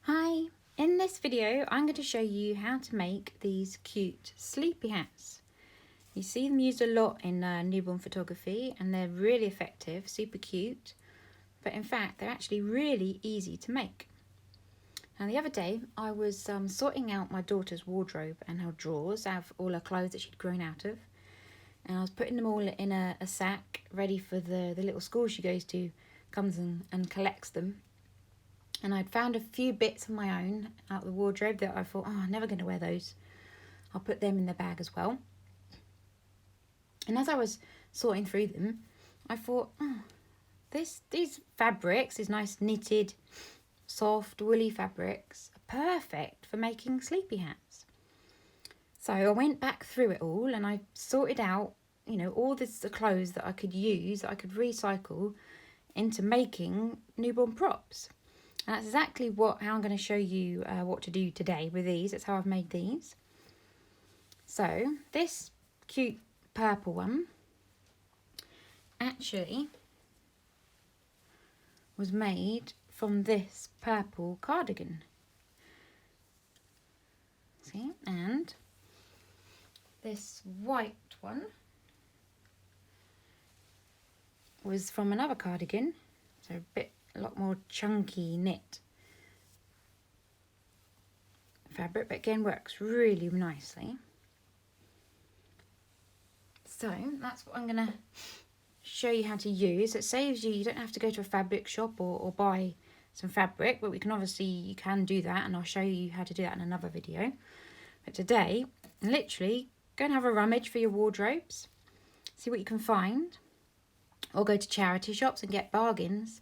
Hi, in this video I'm going to show you how to make these cute sleepy hats. You see them used a lot in newborn photography and they're really effective, super cute, but in fact they're actually really easy to make. And the other day I was sorting out my daughter's wardrobe and her drawers out of all her clothes that she'd grown out of, and I was putting them all in a sack ready for the little school she goes to, comes and collects them. And I'd found a few bits of my own out of the wardrobe that I thought, oh, I'm never going to wear those. I'll put them in the bag as well. And as I was sorting through them, I thought, oh, these fabrics, these nice knitted, soft, woolly fabrics, are perfect for making sleepy hats. So I went back through it all and I sorted out, all the clothes that I could use, that I could recycle into making newborn props. And that's exactly how I'm going to show you what to do today with these. That's how I've made these. So this cute purple one actually was made from this purple cardigan. See, and this white one was from another cardigan, so a lot more chunky knit fabric, but again works really nicely. So that's what I'm going to show you how to use. It saves you don't have to go to a fabric shop or buy some fabric, but you can do that, and I'll show you how to do that in another video. But today, literally go and have a rummage for your wardrobes, see what you can find, or go to charity shops and get bargains.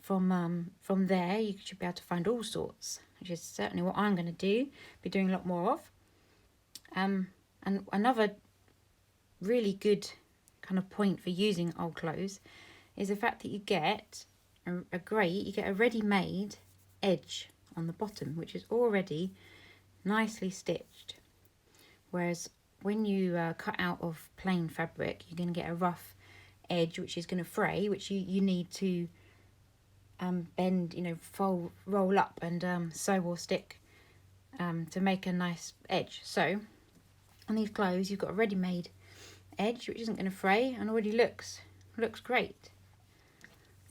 From there you should be able to find all sorts, which is certainly what I'm going to be doing a lot more of. And another really good kind of point for using old clothes is the fact that you get you get a ready-made edge on the bottom, which is already nicely stitched, whereas when you cut out of plain fabric, you're going to get a rough edge which is going to fray, which you need to bend, roll up and sew or stick to make a nice edge. So on these clothes you've got a ready-made edge which isn't going to fray and already looks great.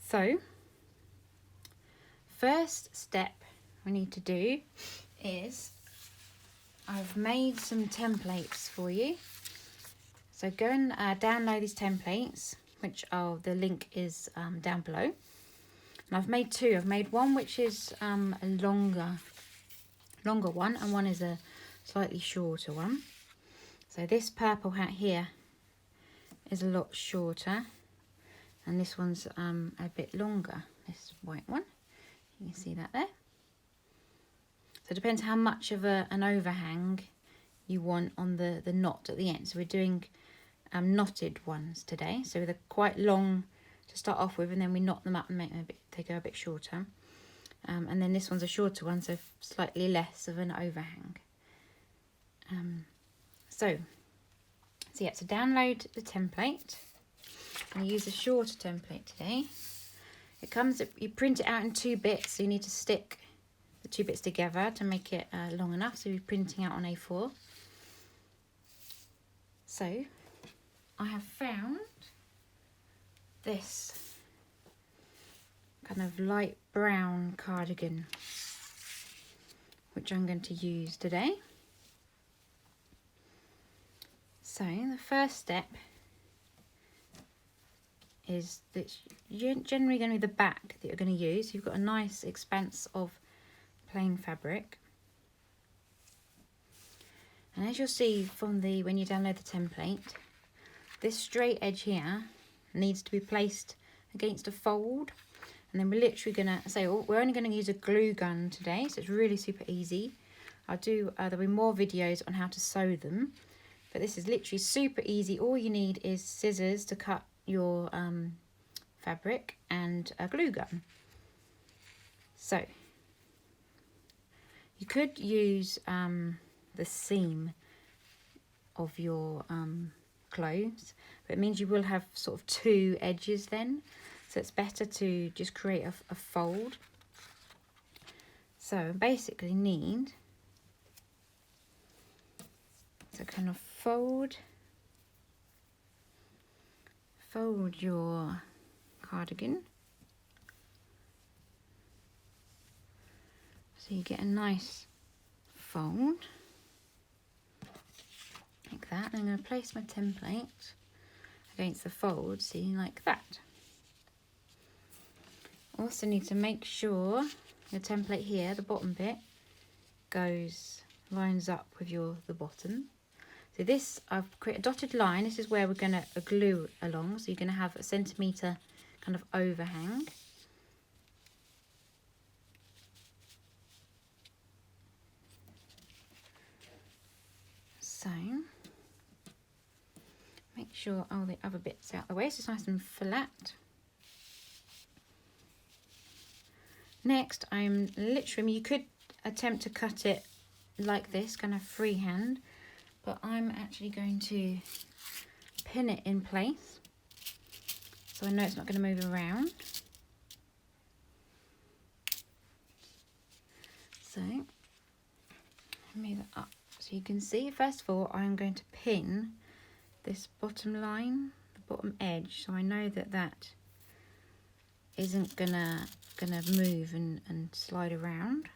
So first step we need to do is I've made some templates for you. So go and download these templates, which the link is down below. And I've made two. I've made one which is a longer one, and one is a slightly shorter one. So this purple hat here is a lot shorter, and this one's a bit longer, this white one. You can see that there. So it depends how much of an overhang you want on the knot at the end. So we're doing knotted ones today. So they're quite long to start off with, and then we knot them up and make them they go a bit shorter. And then this one's a shorter one, so slightly less of an overhang. So download the template. I'm going to use a shorter template today. You print it out in 2 bits, so you need to stick the 2 bits together to make it long enough. So you're printing out on A4. So I have found this kind of light brown cardigan, which I'm going to use today. So the first step is that you're generally going to be the back that you're going to use. You've got a nice expanse of plain fabric, and as you'll see from when you download the template, this straight edge here needs to be placed against a fold, and then we're literally going to we're only going to use a glue gun today, so it's really super easy. There'll be more videos on how to sew them, but this is literally super easy. All you need is scissors to cut your fabric and a glue gun. So you could use the seam of your clothes, but it means you will have sort of 2 edges then, so it's better to just create a fold. So I basically need to kind of fold your cardigan so you get a nice fold like that. And I'm going to place my template against the fold, see, like that. Also need to make sure the template here, the bottom bit, lines up with the bottom. So this, I've created a dotted line. This is where we're going to glue along. So you're going to have a centimetre kind of overhang. So make sure all the other bits out the way so it's nice and flat. Next, you could attempt to cut it like this, kind of freehand, but I'm actually going to pin it in place so I know it's not going to move around. So move it up so you can see. First of all, I'm going to pin this bottom line, the bottom edge, so I know that isn't gonna move and slide around.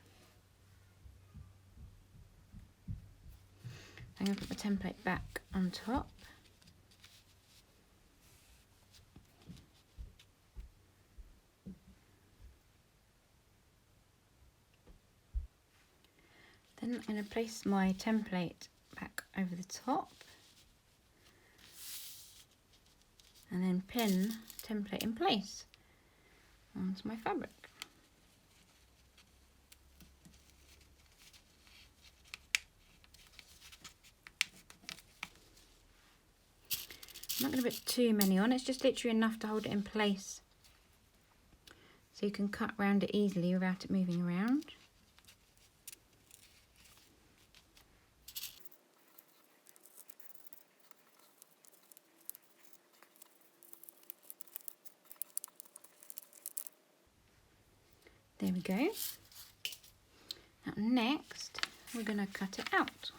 I'm going to put my template back on top. Then I'm going to place my template back over the top. And then pin template in place onto my fabric. I'm not going to put too many on, it's just literally enough to hold it in place so you can cut around it easily without it moving around. There we go. Now next we're going to cut it out.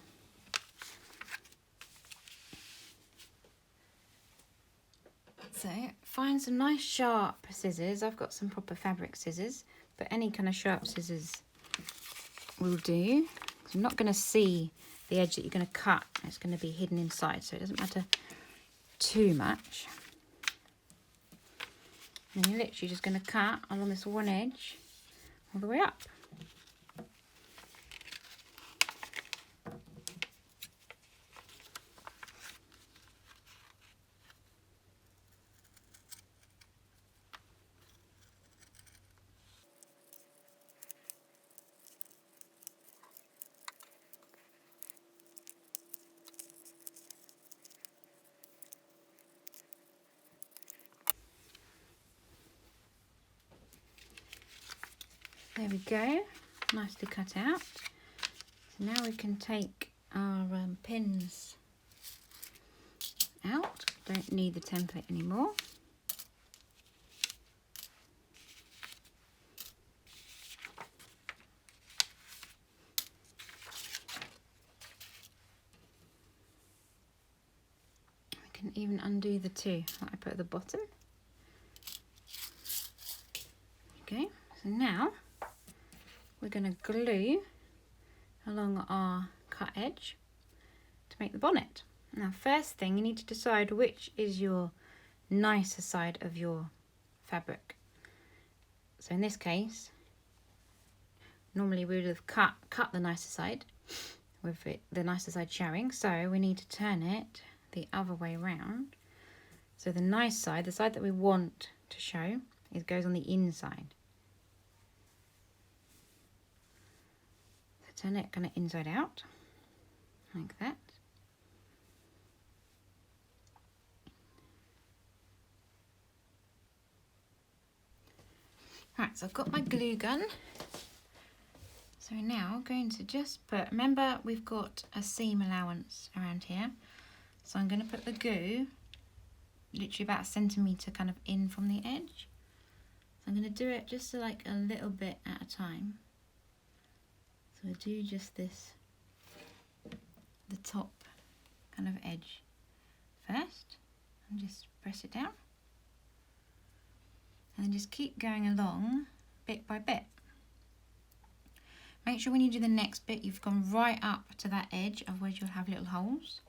So find some nice sharp scissors. I've got some proper fabric scissors, but any kind of sharp scissors will do. I'm not going to see the edge that you're going to cut. It's going to be hidden inside, so it doesn't matter too much. And you're literally just going to cut along this one edge all the way up. There we go, nicely cut out. So now we can take our pins out. Don't need the template anymore. We can even undo the two that I put at the bottom. Okay, so now we're going to glue along our cut edge to make the bonnet. Now first thing, you need to decide which is your nicer side of your fabric. So in this case, normally we would have cut the nicer side with the nicer side showing, so we need to turn it the other way around. So the nice side, the side that we want to show, goes on the inside. Turn it kind of inside out, like that. Right, so I've got my glue gun. So now I'm going to just put, remember we've got a seam allowance around here. So I'm going to put the glue literally about a centimetre kind of in from the edge. So I'm going to do it just like a little bit at a time. we'll do just this, the top kind of edge first, and just press it down. And then just keep going along bit by bit. Make sure when you do the next bit you've gone right up to that edge, otherwise you'll have little holes.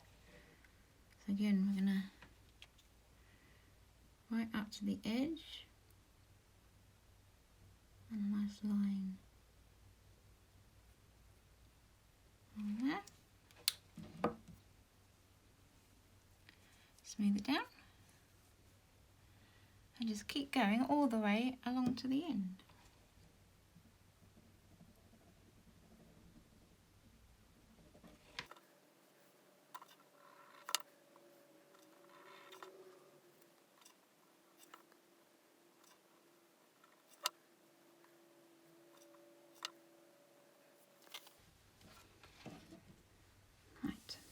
So again, we're going to right up to the edge and a nice line on there. Smooth it down and just keep going all the way along to the end.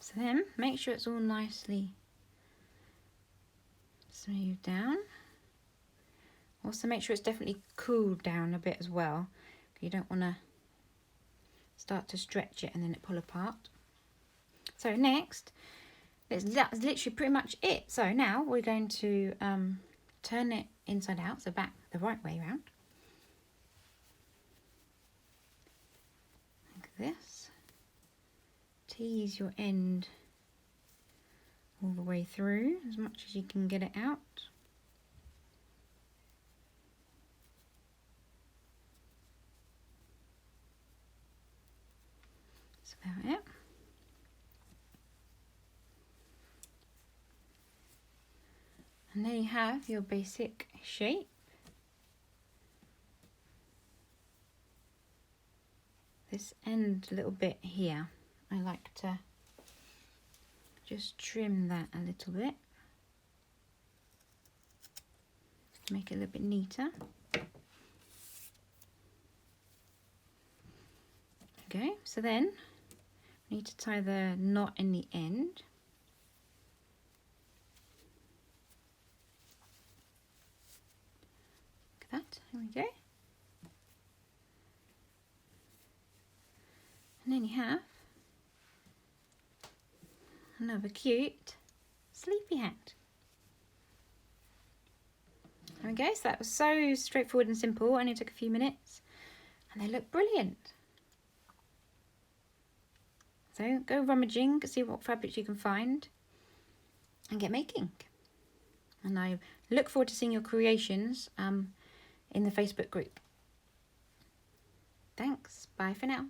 So then make sure it's all nicely smoothed down. Also make sure it's definitely cooled down a bit as well. You don't want to start to stretch it and then it pull apart. So next, that's literally pretty much it. So now we're going to turn it inside out, so back the right way around. Like this. Tease your end all the way through as much as you can get it out. That's about it. And there you have your basic shape. This end little bit here, I like to just trim that a little bit to make it a little bit neater. Okay, so then we need to tie the knot in the end. Look at that, there we go. And then you have another cute sleepy hat. There we go, so that was so straightforward and simple, only took a few minutes, and they look brilliant. So go rummaging, see what fabrics you can find, and get making. And I look forward to seeing your creations in the Facebook group. Thanks, bye for now.